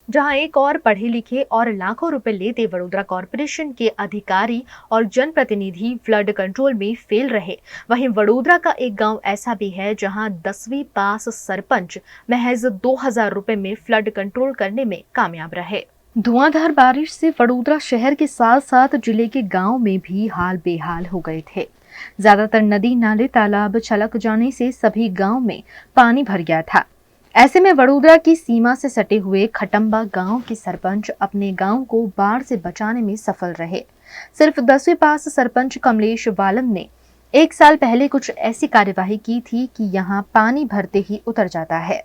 जहां एक और पढ़े लिखे और लाखों रुपए लेते वडोदरा कॉरपोरेशन के अधिकारी और जनप्रतिनिधि फ्लड कंट्रोल में फेल रहे, वहीं वडोदरा का एक गांव ऐसा भी है जहां 10वीं पास सरपंच महज 2000 रुपए में फ्लड कंट्रोल करने में कामयाब रहे। धुआंधार बारिश से वडोदरा शहर के साथ साथ जिले के गांव में भी हाल बेहाल हो गए थे। ज्यादातर नदी नाले तालाब छलक जाने से सभी गांव में पानी भर गया था। ऐसे में वडोदरा की सीमा से सटे हुए खटंबा गांव के सरपंच अपने गांव को बाढ़ से बचाने में सफल रहे। सिर्फ 10वीं पास सरपंच कमलेश वालम ने 1 साल पहले कुछ ऐसी कार्यवाही की थी कि यहां पानी भरते ही उतर जाता है।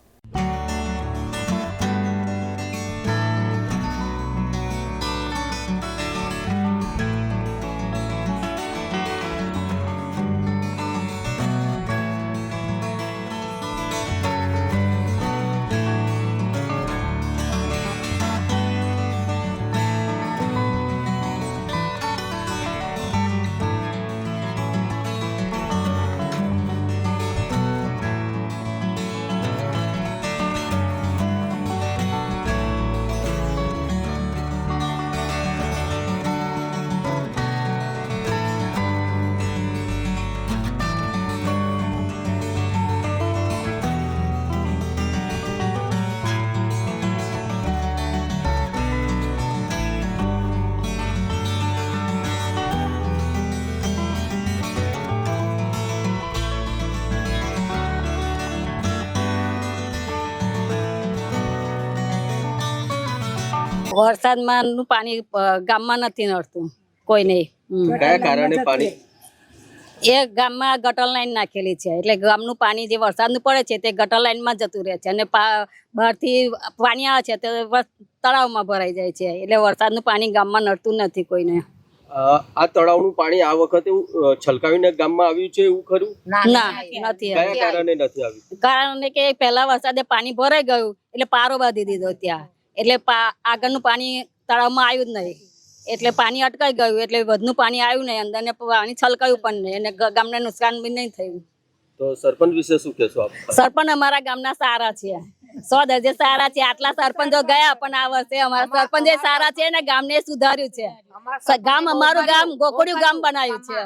વરસાદમાં પાણી ગામમાં નથી નડતું કોઈ નહીં. કયા કારણે પાણી? એ ગામમાં ગટર લાઈન નાખેલી છે એટલે ગામનું પાણી જે વરસાદનું પડે છે તે ગટર લાઈનમાં જતું રહે છે અને બહારથી પાણી આવે છે તે તળાવમાં ભરાઈ જાય છે એટલે વરસાદનું પાણી ગામમાં નડતું નથી કોઈને. આ તળાવનું પાણી આ વખતે છલકાવીને ગામમાં આવ્યું છે એવું ખરું? ના, નથી. કયા કારણે નથી આવ્યું? કારણ કે પહેલા વરસાદે પાણી ભરાઈ ગયું એટલે પારો બાંધી દીધો ત્યાં, એટલે આગળનું પાણી તળાવમાં આવ્યું જ નહીં એટલે પાણી અટકાઈ ગયું એટલે વધનું પાણી આવ્યું નહીં અંદર ને પાણી છલકાયું પણ નહીં અને ગામને નુકસાન બી નહીં થયું. તો સરપંચ વિશે શું કહેશો આપ? સરપંચ અમારા ગામના સારા છે, 100 દરજે સારા છે. આટલા સરપંચો ગયા પણ આ વર્ષે અમારા સરપંચ સારા છે ને ગામને સુધાર્યું છે. ગામ અમારું ગામ ગોકુળિયું ગામ બનાવ્યું છે.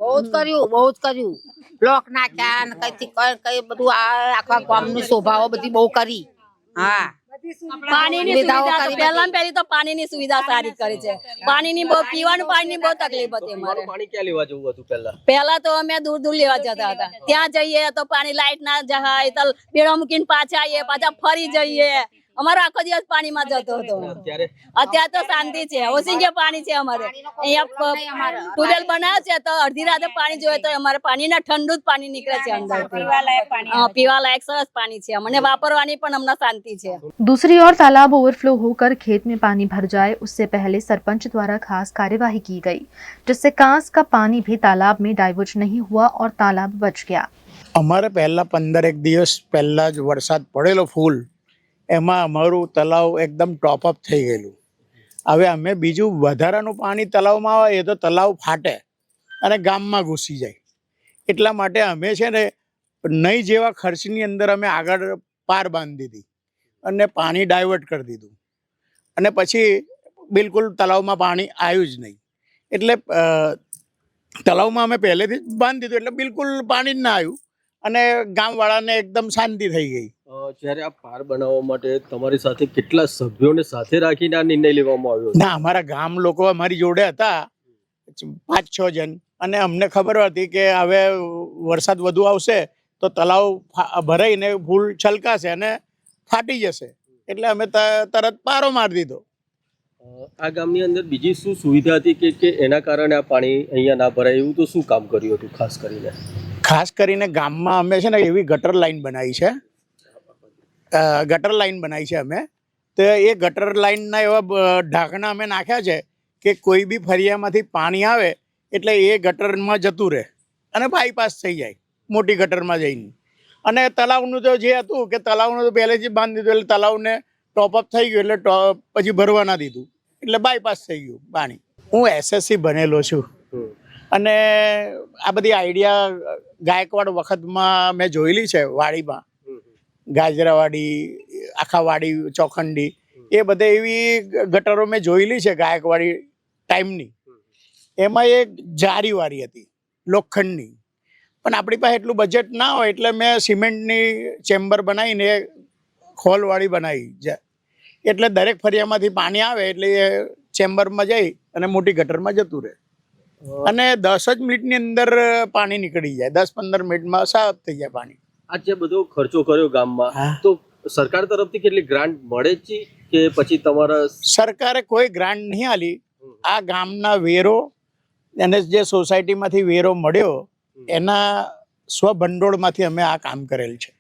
બહુ જ કર્યું. બ્લોક નાખ્યા ને કઈ બધું આખા ગામની શોભાઓ બધી બહુ કરી. હા, પાણીની સુવિધા પહેલી તો પાણીની સુવિધા સારી કરી છે. પાણીની બહુ પીવાનું પાણીની બહુ તકલીફ હતી અમારે. પાણી ક્યાં લેવા જવું હતું પહેલા? પહેલા તો અમે દૂર લેવા જતા હતા. ત્યાં જઈએ તો પાણી લાઈટ ના જાય તો બેડો મૂકીને પાછા આવીએ, પાછા ફરી જઈએ. અમારો આખો દિવસ પાણીમાં જતો હતો. અત્યારે તો શાંતિ છે, ઓસિંગે પાણી છે. અમારે અહીંયા ટ્યુબવેલ બનાવે છે તો અડધી રાતે પાણી જોઈએ તો અમારે પાણીના ઠંડુ જ પાણી નીકળે છે અંદર. પીવા लायक सरस पानी છે અમને વાપરવાની પણ અમને શાંતિ છે. दूसरी ओर तालाब ओवरफ्लो होकर खेत में पानी भर जाए उससे पहले सरपंच द्वारा खास कार्यवाही की गई, जिससे कांस का पानी भी तालाब में डाइवर्ट नहीं हुआ और तालाब बच गया। અમારે પહેલા 15 દિવસ પહેલા જ વરસાદ પડેલો ફૂલ, એમાં અમારું તલાવ એકદમ ટોપઅપ થઈ ગયેલું. હવે અમે બીજું વધારાનું પાણી તલાવમાં આવે એ તો તલાવ ફાટે અને ગામમાં ઘૂસી જાય. એટલા માટે અમે છે ને નહીં જેવા ખર્ચની અંદર અમે આગળ પાર બાંધી દીધી અને પાણી ડાયવર્ટ કરી દીધું અને પછી બિલકુલ તલાવમાં પાણી આવ્યું જ નહીં. એટલે તલાવમાં અમે પહેલેથી જ બાંધી દીધું એટલે બિલકુલ પાણી જ ના આવ્યું અને ગામવાળાને એકદમ શાંતિ થઈ ગઈ. જ્યારે આ પાર બનાવવા માટે તમારી સાથે કેટલા સભ્યોને સાથે રાખીને આ નિર્ણય લેવામાં આવ્યો? ના, અમારા ગામ લોકો અમારી જોડે હતા 5-6 જણ અને અમને ખબર હતી કે હવે વરસાદ વધુ આવશે તો તલાવ ભરાઈને ફૂલ છલકાશે અને ફાટી જશે એટલે અમે તરત પારો મારી દીધો. આ ગામની અંદર બીજી શું સુવિધા હતી કે એના કારણે આ પાણી અહીંયા ના ભરાય એવું? તો શું કામ કર્યું હતું ખાસ કરીને? ગામમાં અમે છે ને એવી ગટર લાઈન બનાવી છે, અમે તો એ ગટર લાઈનના એવા ઢાંકણા અમે નાખ્યા છે કે કોઈ બી ફરિયામાંથી પાણી આવે એટલે એ ગટરમાં જતું રહે અને બાયપાસ થઈ જાય મોટી ગટરમાં જઈને. અને તલાવનું તો જે હતું કે તલાવનું તો પહેલેથી બાંધી દીધું એટલે તલાવને ટોપઅપ થઈ ગયું એટલે પછી ભરવા ના દીધું એટલે બાયપાસ થઈ ગયું પાણી. હું એસએસસી બનેલો છું અને આ બધી આઈડિયા ગાયકવાડ વખતમાં મેં જોયેલી છે વાડીમાં, ગાજરાવાડી, આખા વાડી, ચોખંડી એ બધે એવી ગટરો મેં જોયેલી છે ગાયકવાડી ટાઈમની. એમાં એક જારીવાળી હતી લોખંડની, પણ આપણી પાસે એટલું બજેટ ના હોય એટલે મેં સિમેન્ટની ચેમ્બર બનાવીને ખોલવાળી બનાવી. એટલે દરેક ફરિયામાંથી પાણી આવે એટલે એ ચેમ્બરમાં જઈ અને મોટી ગટરમાં જતું રહે અને 10 જ મિનિટની અંદર પાણી નીકળી જાય. 10-15 મિનિટમાં સાફ થઈ જાય પાણી. આ જે બધો ખર્ચો કર્યો ગામમાં, તો સરકાર તરફથી કેટલી ગ્રાન્ટ મળે છે કે પછી તમારા? સરકારે કોઈ ગ્રાન્ટ નહીં આલી. આ ગામના વેરો અને જે સોસાયટીમાંથી વેરો મળ્યો એના સ્વભંડોળમાંથી અમે આ કામ કરેલ છે.